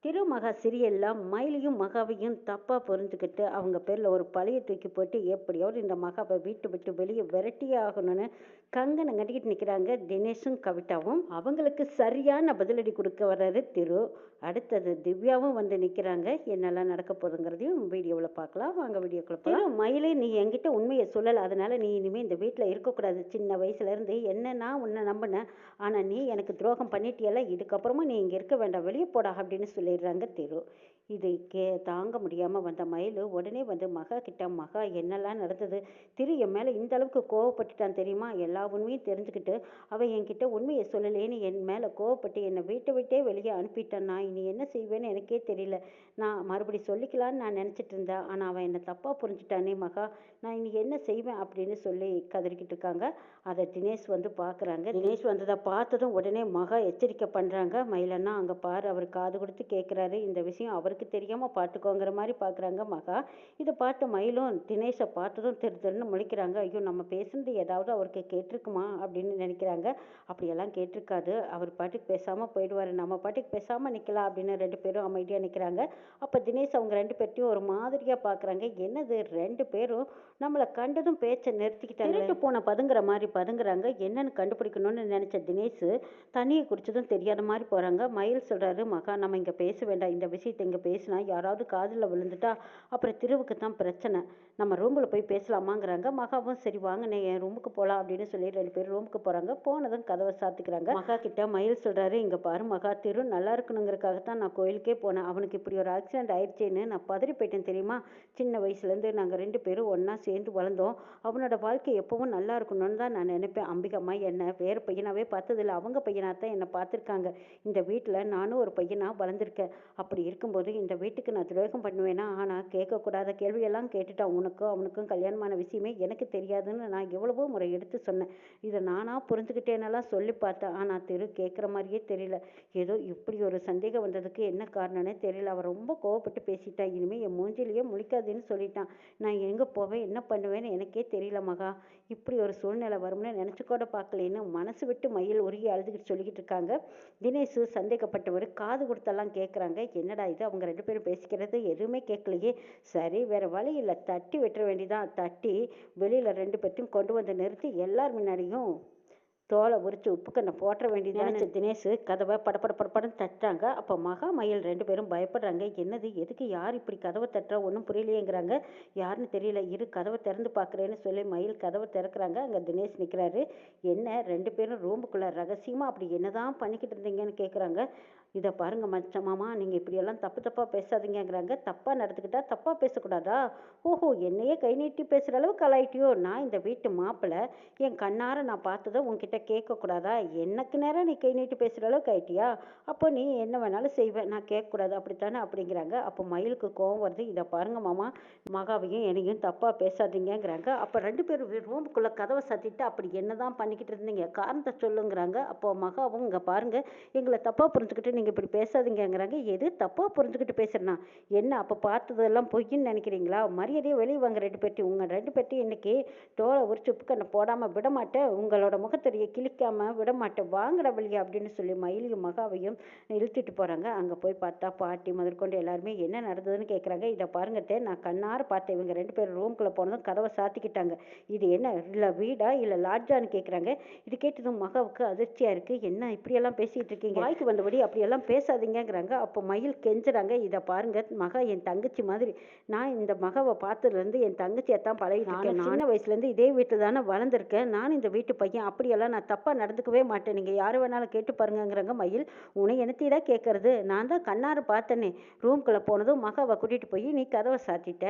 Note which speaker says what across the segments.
Speaker 1: திருமகா சீரியலில் மயிலையும் மகாவையும் தப்பாக புரிஞ்சுக்கிட்டு அவங்க பேரில் ஒரு பழைய தூக்கி போட்டு எப்படியாவது இந்த மகாவை வீட்டு விட்டு வெளியே விரட்டியே ஆகணும்னு கங்கனை கட்டிக்கிட்டு நிற்கிறாங்க தினேஷும் கவிதாவும். அவங்களுக்கு சரியான பதிலடி கொடுக்க வர்றாரு திரு. அடுத்தது திவ்யாவும் வந்து நிற்கிறாங்க. என்னெல்லாம் நடக்க போகுதுங்கிறதையும் வீடியோவில் பார்க்கலாம். வாங்க வீடியோக்குள்ள போகலாம். மயிலே, நீ என்கிட்ட உண்மையை சொல்லலை, அதனால நீ இனிமேல் இந்த வீட்டில் இருக்கக்கூடாது. சின்ன வயசுலேருந்து என்ன நான் உன்னை நம்பினேன், ஆனால் நீ எனக்கு துரோகம் பண்ணிட்டியல்ல, இதுக்கப்புறமா நீ இங்கே இருக்க வேண்டாம், வெளியே போடா அப்படின்னு சொல்லிடுறாங்க திரு. இது தாங்க முடியாமல் வந்த மயில் உடனே வந்து மகா கிட்ட, மகா என்னெல்லாம் நடந்தது, திரு என் மேலே இந்த அளவுக்கு கோவப்பட்டுட்டான் தெரியுமா, எல்லா உண்மையும் தெரிஞ்சுக்கிட்டு அவன் என்கிட்ட உண்மையை சொல்லலேன்னு என் மேலே கோவப்பட்டு என்னை வீட்டை விட்டே வெளியே அனுப்பிட்டான். நான் இனி என்ன செய்வேன்னு எனக்கே தெரியல. நான் மறுபடி சொல்லிக்கலான்னு நான் நினச்சிட்டு இருந்தேன், ஆனால் அவன் என்னை தப்பாக புரிஞ்சுட்டானே மகா, நான் இனி என்ன செய்வேன் அப்படின்னு சொல்லி கதறிக்கிட்டு இருக்காங்க. அதை தினேஷ் வந்து பார்க்குறாங்க. தினேஷ் வந்ததை பார்த்ததும் உடனே மகா எச்சரிக்கை பண்ணுறாங்க. மயிலண்ணா அங்கே பாரு, அவர் காது கொடுத்து கேட்குறாரு, இந்த விஷயம் அவருக்கு தெரியாமல் பார்த்துக்கோங்கிற மாதிரி பார்க்குறாங்க மகா. இதை பார்த்து மயிலும் தினேஷை பார்த்ததும் திருன்னு முழிக்கிறாங்க. ஐயோ, நம்ம பேசுனது ஏதாவது அவருக்கு கேட்டிருக்குமா அப்படின்னு நினைக்கிறாங்க. அப்படியெல்லாம் கேட்டிருக்காது, அவர் பாட்டுக்கு பேசாமல் போயிடுவார், நம்ம பாட்டுக்கு பேசாமல் நிற்கலாம் அப்படின்னு ரெண்டு பேரும் அமைதியாக நிற்கிறாங்க. அப்போ தினேஷ் அவங்க ரெண்டு பேர்ட்டையும் ஒரு மாதிரியாக பார்க்குறாங்க. என்னது ரெண்டு பேரும் நம்மளை கண்டதும் பேச்சை நிறுத்திக்கிட்டாங்க, திருட்டு போன பதுங்குற மாதிரி பதுங்குறாங்க. என்னன்னு கண்டுபிடிக்கணும்னு நினச்ச தினேஷ் தண்ணியை குடிச்சதும் தெரியாத மாதிரி போகிறாங்க. மயில் சொல்கிறாரு, மகா நம்ம இங்கே பேச வேண்டாம், இந்த விஷயத்தை இங்கே பேசினா யாராவது காதில் விழுந்துட்டா அப்புறம் திருவுக்கு தான் பிரச்சனை, நம்ம ரூமில் போய் பேசலாமாங்கிறாங்க. மகாவும் சரி வாங்க நான் என் ரூமுக்கு போகலாம் அப்படின்னு சொல்லி ரெண்டு பேரும் ரூமுக்கு போகிறாங்க. போனதும் கதவை சாத்திக்கிறாங்க. மகா கிட்ட மயில் சொல்கிறாரு, இங்கே பாரு மகா, திரு நல்லா இருக்கணுங்கிறதுக்காகத்தான் நான் கோயிலுக்கே போனேன், அவனுக்கு இப்படி ஒரு ஆக்சிடென்ட் ஆயிடுச்சேன்னு நான் பதறி போயிட்டேன் தெரியுமா. சின்ன வயசுலேருந்து நாங்கள் ரெண்டு பேரும் ஒன்றா சேர்ந்து வளர்ந்தோம், அவனோட வாழ்க்கை எப்பவும் நல்லா இருக்கணும்னு தான் நான் நினைப்பேன். அம்பிகம்மா என்னை வேறு பையனாகவே பார்த்ததில்ல, அவங்க பையனாக தான் என்னை பார்த்துருக்காங்க. இந்த வீட்டில் நானும் ஒரு பையனாக வளர்ந்துருக்கேன். அப்படி இருக்கும்போது இந்த வீட்டுக்கு நான் துரோகம் பண்ணுவேனா, ஆனால் கேட்கக்கூடாத கேள்வியெல்லாம் கேட்டுட்டான். உனக்கும் அவனுக்கும் கல்யாணமான விஷயமே எனக்கு தெரியாதுன்னு நான் எவ்வளவோ முறை எடுத்து சொன்னேன். இதை நானாக புரிஞ்சுக்கிட்டேன்னெல்லாம் சொல்லி பார்த்தேன், ஆனால் திரு கேட்குற மாதிரியே தெரியல. ஏதோ இப்படி ஒரு சந்தேகம் வந்ததுக்கு என்ன காரணம்னே தெரியல. அவன் ரொம்ப கோவப்பட்டு பேசிட்டான். இனிமேல் என் மூஞ்சிலேயே முழிக்காதுன்னு சொல்லிட்டான். நான் எங்கே போவேன் என்ன பண்ணுவேன்னு எனக்கே தெரியல மகா. இப்படி ஒரு சூழ்நிலை வரும்னு நினச்சி கூட பார்க்கலேன்னு மனசு விட்டு மயில் உருகி அழுதுகிட்டு சொல்லிக்கிட்டு இருக்காங்க. தினேஷ் சந்தேகப்பட்டவர் காது கொடுத்தெல்லாம் கேட்குறாங்க. என்னடா இது, அவங்க ரெண்டு பேரும் பேசிக்கிறது எதுவுமே கேட்கலையே. சரி வேற வழி இல்லை, தட்டி வெட்டுற வேண்டிதான். தட்டி வெளியில் ரெண்டு பேர்த்தையும் கொண்டு வந்து நிறுத்தி எல்லார் முன்னாடியும் தோலை உரிச்சு உப்புக்கண்ணை போட்டுற வேண்டியதான தினேஷ் கதவை படப்படன்னு தட்டுறாங்க. அப்போ மகா மயில் ரெண்டு பேரும் பயப்படுறாங்க. என்னது, எதுக்கு, யார் இப்படி கதவை தட்டுறா, ஒன்றும் புரியலையேங்கிறாங்க. யாருன்னு தெரியல, இரு கதவை திறந்து பார்க்குறேன்னு சொல்லி மயில் கதவை திறக்கிறாங்க. அங்கே தினேஷ் நிற்கிறாரு. என்ன ரெண்டு பேரும் ரூமுக்குள்ளே ரகசியமாக அப்படி என்னதான் பண்ணிக்கிட்டு இருந்தீங்கன்னு கேட்குறாங்க. இதை பாருங்க மச்சமாமா, நீங்கள் இப்படியெல்லாம் தப்பாக பேசாதீங்கிறாங்க. தப்பாக நடந்துக்கிட்டா தப்பாக பேசக்கூடாதா? ஓஹோ, என்னையே கை நீட்டி பேசுகிற அளவுக்கு கலாயிட்டியோ. நான் இந்த வீட்டு மாப்பிள்ளை, என் கண்ணார நான் பார்த்ததை உன்கிட்ட கேட்கக்கூடாதா? எனக்கு நேரம் நீ கை நீட்டி பேசுகிற அளவுக்கு ஆயிட்டியா? அப்போ நீ என்ன வேணாலும் செய்வேன், நான் கேட்கக்கூடாது அப்படித்தானே அப்படிங்கிறாங்க. அப்போ மயிலுக்கு கோவம் வருது. இதை பாருங்க மாமா, மகாவையும் என்னையும் தப்பாக பேசாதீங்கிறாங்க. அப்போ ரெண்டு பேரும் ரூமுக்குள்ளே கதவை சாத்திட்டு அப்படி என்ன தான் பண்ணிக்கிட்டு இருந்தீங்க, காரணத்தை சொல்லுங்கிறாங்க. அப்போ மகாவும் இங்கே பாருங்க, எங்களை தப்பாக புரிஞ்சுக்கிட்டு நீங்கள் இப்படி பேசாதீங்கிறாங்க. எது தப்பாக புரிஞ்சுக்கிட்டு பேசுறேன்னா என்ன, அப்போ பார்த்ததெல்லாம் பொய்ன்னு நினைக்கிறீங்களா? மரியாதையை வெளியே வாங்க ரெண்டு பேர்ட்டி, உங்கள் ரெண்டு பேர்ட்டி இன்னைக்கு தோலை உரிச்சு உப்புக்கண்ணை போடாமல் விட மாட்டேன், உங்களோட முகத்தறியை கிழிக்காமல் விட மாட்டேன், வாங்கட வெளியே அப்படின்னு சொல்லி மயிலையும் மகாவையும் இழுத்துட்டு போகிறாங்க. அங்கே போய் பார்த்தா பாட்டி முதற்கொண்டு எல்லாருமே என்ன நடந்ததுன்னு கேட்குறாங்க. இதை பாருங்கத்தே, நான் கண்ணார பார்த்தேன், இவங்க ரெண்டு பேரும் ரூம்குள்ளே போனதும் கதவை சாத்திக்கிட்டாங்க. இது என்ன இல்லை வீடா இல்லை லாட்ஜான்னு கேட்குறாங்க. இது கேட்டதும் மகாவுக்கு அதிர்ச்சியாக இருக்குது. என்ன இப்படியெல்லாம் பேசிகிட்டு இருக்கீங்க, வாய்க்கு வந்தபடி அப்படியெல்லாம் பேசாதீங்கிறாங்க. அப்போ மயில் கெஞ்சுறாங்க. இதை பாருங்க மகா என் தங்கச்சி மாதிரி, நான் இந்த மகாவை பார்த்ததுலேருந்து என் தங்கச்சியைத்தான் பழகிட்டு இருக்கேன். நான் சின்ன வயசுலேருந்து இதே வீட்டில் தானே வளர்ந்துருக்கேன், நான் இந்த வீட்டு பையன், அப்படியெல்லாம் நான் தப்பாக நடந்துக்கவே மாட்டேன், நீங்கள் யார் வேணாலும் கேட்டு பாருங்கிறாங்க. மயில், உன்னை என்னத்திடா கேட்கறது, நான் தான் கண்ணார பார்த்தனே, ரூம்குள்ளே போனதும் மகாவை கூட்டிகிட்டு போய் நீ கதவை சாத்திட்ட,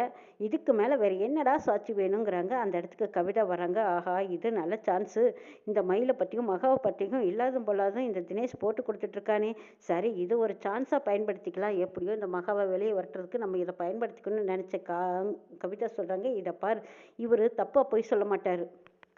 Speaker 1: இதுக்கு மேலே வேறு என்னடா சாட்சி வேணுங்கிறாங்க. அந்த இடத்துக்கு கவிதா வராங்க. ஆஹா, இது நல்ல சான்ஸு, இந்த மயிலை பற்றியும் மகாவை பற்றியும் இல்லாதும் பொல்லாதும் இந்த தினேஷ் போட்டு கொடுத்துட்ருக்கானே, சரி இது ஒரு சான்ஸாக பயன்படுத்திக்கலாம், எப்படியோ இந்த மகாவை வெளியே வரட்டுறதுக்கு நம்ம இதை பயன்படுத்திக்கணும்னு நினச்ச கவிதா சொல்கிறாங்க. இதை பார், இவர் தப்பாக போய் சொல்ல மாட்டார்,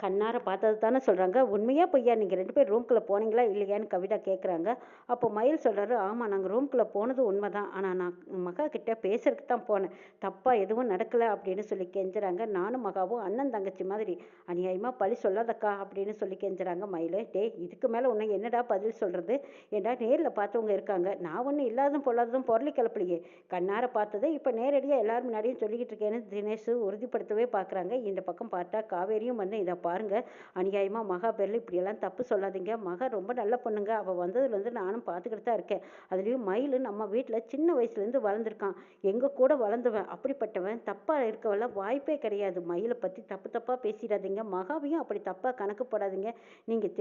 Speaker 1: கண்ணார பார்த்தது தானே சொல்கிறாங்க. உண்மையா பொய்யா? நீங்கள் 2 பேரும் ரூம்குள்ளே போனீங்களா இல்லையான்னு கவிதா கேட்குறாங்க. அப்போ மயில் சொல்கிறாரு, ஆமாம் நாங்கள் ரூம்குள்ளே போனது உண்மை தான். ஆனால் நான் மகா கிட்ட பேசுறதுக்கு தான் போனேன். தப்பாக எதுவும் நடக்கலை அப்படின்னு சொல்லி கெஞ்சுறாங்க. நானும் மகாவும் அண்ணன் தங்கச்சி மாதிரி. அநியாயமாக பழி சொல்லாதக்கா அப்படின்னு சொல்லி கெஞ்சுறாங்க மயில். டேய் இதுக்கு மேலே உன்னை என்னடா பதில் சொல்கிறது? ஏன்டா நேரில் பார்த்தவங்க இருக்காங்க. நான் ஒன்றும் இல்லாததும் பொல்லாததும் பொருளை கிளப்பலையே. கண்ணார பார்த்ததை இப்போ நேரடியாக எல்லாரும் முன்னாடியும் சொல்லிக்கிட்டு இருக்கேன்னு தினேஷ் உறுதிப்படுத்தவே பார்க்குறாங்க. இந்த பக்கம் பார்த்தா காவேரியும் வந்து இதை பாருங்க, அநியாயமா மகா பேரில் இப்படியெல்லாம் தப்பு சொல்லாதீங்க. மகா ரொம்ப நல்ல பொண்ணுங்க. அவள் வந்ததுலேருந்து நானும் பார்த்துக்கிட்டு தான் இருக்கேன். அதுலேயும் மயில் நம்ம வீட்டில் சின்ன வயசுலேருந்து வளர்ந்துருக்கான். எங்கள் கூட வளர்ந்தவன். அப்படிப்பட்டவன் தப்பாக இருக்கவெல்லாம் வாய்ப்பே கிடையாது. மயிலை பற்றி தப்பு தப்பாக பேசிடாதீங்க. மகாவையும் அப்படி தப்பாக கணக்கு போடாதீங்க. நீங்கள்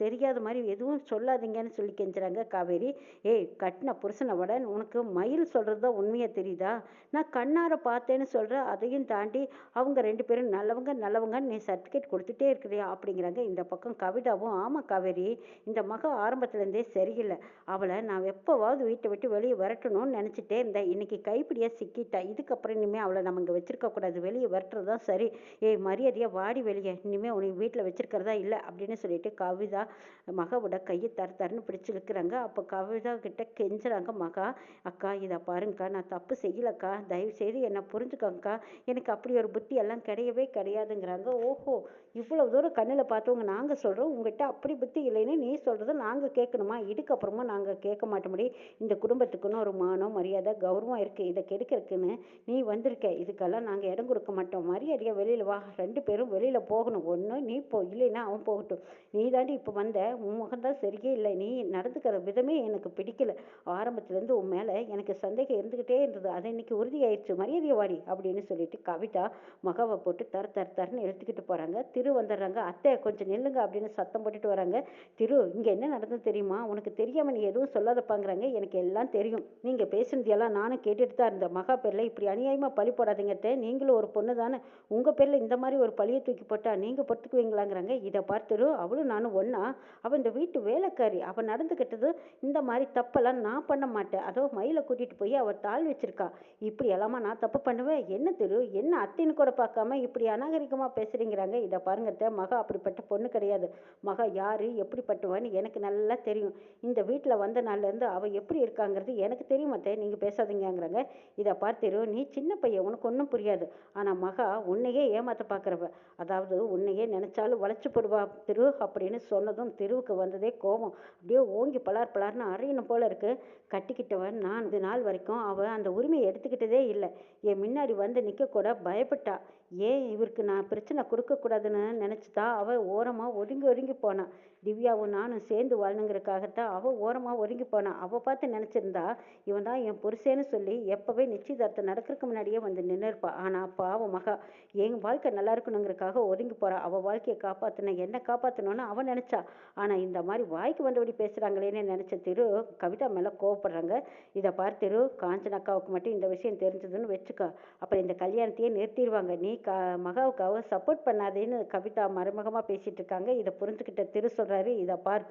Speaker 1: தெரியாத மாதிரி எதுவும் சொல்லாதீங்கன்னு சொல்லி கெஞ்சுறாங்க காவேரி. ஏய் கட்டின புருஷனை விட உனக்கு மயில் சொல்கிறது தான் உண்மையாக தெரியுதா? நான் கண்ணார பார்த்தேன்னு சொல்கிறேன். அதையும் தாண்டி அவங்க 2 பேரும் நல்லவங்கன்னு நீ சர்டிஃபிகேட் கொடுத்துட்டே இருக்கிறியா அப்படிங்கிறாங்க. இந்த பக்கம் கவிதாவும், ஆமாம் காவேரி, இந்த மக ஆரம்பத்துலேருந்தே சரியில்லை. அவளை நான் எப்போவாவது வீட்டை விட்டு வெளியே விரட்டணும்னு நினச்சிட்டே இருந்தேன். இன்னைக்கு கைப்பிடியாக சிக்கிட்டா. இதுக்கப்புறம் இனிமேல் அவளை நம்ம இங்கே வச்சிருக்கக்கூடாது. வெளியே விரட்டுறது தான் சரி. ஏய் மரியாதையாக வாடி வெளியே. இனிமேல் உனக்கு வீட்டில் வச்சிருக்கிறதா இல்லை அப்படின்னு சொல்லிட்டு கவிதா மகாவோட கையை தரன்னு பிடிச்சி இழுக்கிறாங்க. அப்போ கவிதா கிட்ட கெஞ்சுறாங்க மகா. அக்கா இதை பாருங்கக்கா, நான் தப்பு செய்யலக்கா, தயவு செய்து என்னை புரிஞ்சுக்கோங்கக்கா, எனக்கு அப்படி ஒரு புத்தி எல்லாம் கிடையவே கிடையாதுங்கிறாங்க. ஓஹோ, இவ்வளவு தூரம் கண்ணில் பார்த்தவங்க நாங்கள் சொல்கிறோம், உங்ககிட்ட அப்படி புத்தி இல்லைன்னு நீ சொல்கிறத நாங்கள் கேட்கணுமா? இதுக்கப்புறமா நாங்கள் கேட்க மாட்டோம்படி. இந்த குடும்பத்துக்குன்னு ஒரு மானம் மரியாதை கௌரவம் இருக்குது. இதை கெடுக்கிறதுக்குன்னு நீ வந்திருக்க. இதுக்கெல்லாம் நாங்கள் இடம் கொடுக்க மாட்டோம். மரியாதையாக வெளியில் வா. 2 பேரும் வெளியில் போகணும். ஒன்று நீ போ, இல்லைன்னா அவன் போகட்டும். நீ தாண்டி இப்போ வந்த, உன் முகம்தான் சரியே இல்லை. நீ நடந்துக்கிற விதமே எனக்கு பிடிக்கல. ஆரம்பத்துலேருந்து உன் மேலே எனக்கு சந்தேகம் இருந்துக்கிட்டே இருந்தது. அது இன்னைக்கு உறுதியாயிடுச்சு. மரியாதையை வாடி அப்படின்னு சொல்லிட்டு கவிதா மகாவை போட்டு தரன்னு இழுத்துக்கிட்டு போகிறாங்க. திரு வந்துடுறாங்க. அத்தை கொஞ்சம் நில்லுங்க அப்படின்னு சத்தம் போட்டுட்டு வராங்க. திரு இங்கே என்ன நடந்தது தெரியுமா? உனக்கு தெரியாமல் நீ எதுவும் சொல்லாதப்பாங்கிறாங்க. எனக்கு எல்லாம் தெரியும். நீங்கள் பேசுனதெல்லாம் நானும் கேட்டுட்டு தான் இருந்தேன். மகா பேரில் இப்படி அநியாயமாக பழி போடாதீங்க அத்தை. நீங்களும் ஒரு பொண்ணு தானே. உங்கள் பேரில் இந்த மாதிரி ஒரு பழியை தூக்கி போட்டால் நீங்கள் பொறுத்துக்குவீங்களாங்கிறாங்க. இதை பார்த்துரு, அவளும் நானும் ஒன்றா? அவள் இந்த வீட்டு வேலைக்காரி. அவள் நடந்துக்கிட்டது இந்த மாதிரி தப்பெல்லாம் நான் பண்ண மாட்டேன். அதோ மயிலை கூட்டிகிட்டு போய் அவள் தாள் வச்சிருக்கா. இப்படி எல்லாமா நான் தப்பு பண்ணுவேன்? என்ன திரு, என்ன அத்தின்னு கூட பார்க்காம இப்படி அநாகரிகமாக பேசுகிறீங்கிறாங்க. இதை பாருங்க அத்தை, மகா அப்படிப்பட்ட பொண்ணு கிடையாது. மகா யார் எப்படிப்பட்டவன்னு எனக்கு நல்லா தெரியும். இந்த வீட்டில் வந்த நாள்லேருந்து அவள் எப்படி இருக்காங்கிறது எனக்கு தெரியும் அத்தை. நீங்கள் பேசாதீங்கங்கிறாங்க. இதை பார்த்திரு, நீ சின்ன பையன், உனக்கு ஒன்றும் புரியாது. ஆனால் மகா உன்னையே ஏமாற்ற பார்க்குறவ. அதாவது உன்னையே நினச்சாலும் வளைச்சு போடுவா திரு அப்படின்னு சொன்னதும் திருவுக்கு வந்ததே கோபம். அப்படியே ஓங்கி பலார்னு அறையணும் போல இருக்கு. கட்டிக்கிட்டவன் நான் இது நாள் வரைக்கும் அவள் அந்த உரிமையை எடுத்துக்கிட்டதே இல்லை. என் முன்னாடி வந்து நிற்க கூட பயப்பட்டா. ஏன் இவருக்கு நான் பிரச்சனை கொடுக்கக்கூடாதுன்னு நினச்சிதான் அவள் ஓரமாக ஒதுங்கி போனான். திவ்யாவும் நானும் சேர்ந்து வாழணுங்கிறதுக்காகத்தான் அவள் ஓரமாக ஒதுங்கி போனான். அவள் பார்த்து நினச்சிருந்தா இவன் தான் என் புருஷேன்னு சொல்லி எப்போவே நிச்சயதார்த்தம் நடக்கிறதுக்கு முன்னாடியே வந்து நின்று இருப்பா. ஆனால் பாவம் மகா என் வாழ்க்கை நல்லா இருக்கணுங்கிறதுக்காக ஒதுங்கி போறா. அவள் வாழ்க்கையை காப்பாற்றின என்னை காப்பாற்றணும்னு அவன் நினச்சா. ஆனால் இந்த மாதிரி வாய்க்கு வந்தபடி பேசுகிறாங்களேன்னு நினச்ச திரு கவிதா மேலே கோவப்படுறாங்க. இதை பார் திரு, காஞ்சன அக்காவுக்கு மட்டும் இந்த விஷயம் தெரிஞ்சதுன்னு வச்சுக்கோ, அப்புறம் இந்த கல்யாணத்தையே நிறுத்திடுவாங்க. நீ மகாவுக்காக சப்போர்ட் பண்ணாதேன்னு கவிதா மறைமுகமாக பேசிகிட்டு இருக்காங்க. இதை புரிஞ்சுக்கிட்ட திரு சொல்கிறாரு, இதை பார்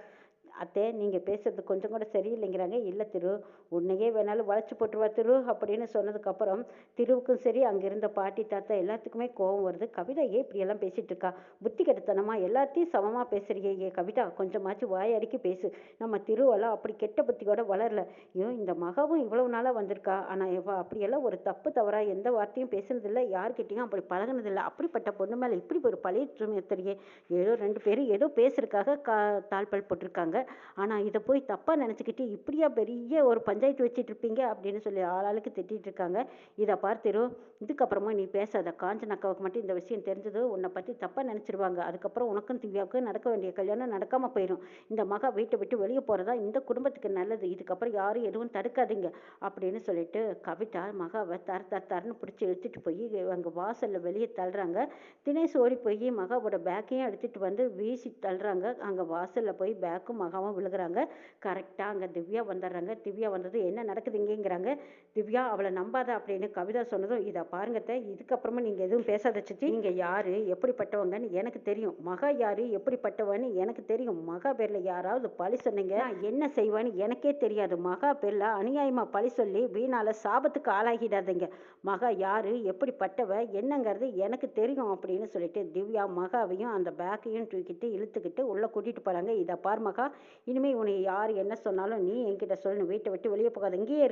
Speaker 1: அத்தை, நீங்கள் பேசுறது கொஞ்சம் கூட சரியில்லைங்கிறாங்க. இல்லை திரு, உன்னையே வேணாலும் வளைச்சி போட்டுருவா திரு அப்படின்னு சொன்னதுக்கப்புறம் திருவுக்கும் சரி அங்கே இருந்த பாட்டி தாத்தா எல்லாத்துக்குமே கோபம் வருது. கவிதா ஏன் இப்படியெல்லாம் பேசிகிட்டு இருக்கா? புத்தி கெடுத்தனமா எல்லாத்தையும் சமமாக பேசுறியே. ஏ கவிதா, கொஞ்சமாச்சும் வாய் அடிக்கி பேசு. நம்ம திருவெல்லாம் அப்படி கெட்ட புத்தியோட வளரல. ஐயோ, இந்த மகவும் இவ்வளவு நாளாக வந்திருக்கா. ஆனால் அப்படியெல்லாம் ஒரு தப்பு தவறாக எந்த வார்த்தையும் பேசுனதில்லை, யார்கிட்டையும் அப்படி பழகினதில்லை. அப்படிப்பட்ட பொண்ணு மேலே இப்படி ஒரு பழைய தெரியே. ஏதோ 2 பேரும் ஏதோ பேசுறதுக்காக தாழ்பல் போட்டிருக்காங்க. ஆனால் இதை போய் தப்பாக நினச்சிக்கிட்டு இப்படியா பெரிய ஒரு பஞ்சாயத்து வச்சுட்டு இருப்பீங்க அப்படின்னு சொல்லி ஆளாளுக்கு திட்டிகிட்டு இருக்காங்க. இதை பார்த்திரு, இதுக்கப்புறமா நீ பேசாத. காஞ்சன அக்காவுக்கு மட்டும் இந்த விஷயம் தெரிஞ்சது உன்னை பற்றி தப்பாக நினச்சிருவாங்க. அதுக்கப்புறம் உனக்கும் திவ்யாவுக்கும் நடக்க வேண்டிய கல்யாணம் நடக்காமல் போயிடும். இந்த மகா வீட்டை விட்டு வெளியே போகிறதா இந்த குடும்பத்துக்கு நல்லது. இதுக்கப்புறம் யாரும் எதுவும் தடுக்காதீங்க அப்படின்னு சொல்லிட்டு கவிதா மகாவை தரன்னு பிடிச்சி இழுத்துட்டு போய் அங்கே வாசலில் வெளியே தள்ளுறாங்க. தினேஷ் ஓடி போய் மகாவோட பேக்கையும் எடுத்துகிட்டு வந்து வீசி தள்ளுறாங்க. அங்கே வாசலில் போய் பேக்கும் மகா மகாவும் விழுகுறாங்க. கரெக்டாக அங்கே திவ்யா வந்துடுறாங்க. திவ்யா வந்தது என்ன நடக்குது இங்கேங்கிறாங்க. திவ்யா அவளை நம்பாத அப்படின்னு கவிதா சொன்னதும், இதை பாருங்க அத்தை, இதுக்கப்புறமா நீங்கள் எதுவும் பேசாத சித்தி. நீங்கள் யார் எப்படிப்பட்டவங்கன்னு எனக்கு தெரியும். மகா யார் எப்படிப்பட்டவன்னு எனக்கு தெரியும். மகா பேரில் யாராவது பழி சொன்னீங்க நான் என்ன செய்வேன்னு எனக்கே தெரியாது. மகா பேரில் அநியாயமாக பழி சொல்லி வீணால சாபத்துக்கு ஆளாகிடாதீங்க. மகா யார் எப்படிப்பட்டவ என்னங்கிறது எனக்கு தெரியும் அப்படின்னு சொல்லிட்டு திவ்யா மகாவையும் அந்த பேக்கையும் தூக்கிட்டு இழுத்துக்கிட்டு உள்ளே கூட்டிகிட்டு போகிறாங்க. இதை பார் மகா, இனிமேல் உன்னை யார் என்ன சொன்னாலும் நீ என்கிட்ட சொல்லணும். வீட்டை விட்டு வெளியே போகாத, இங்கேயே இரு.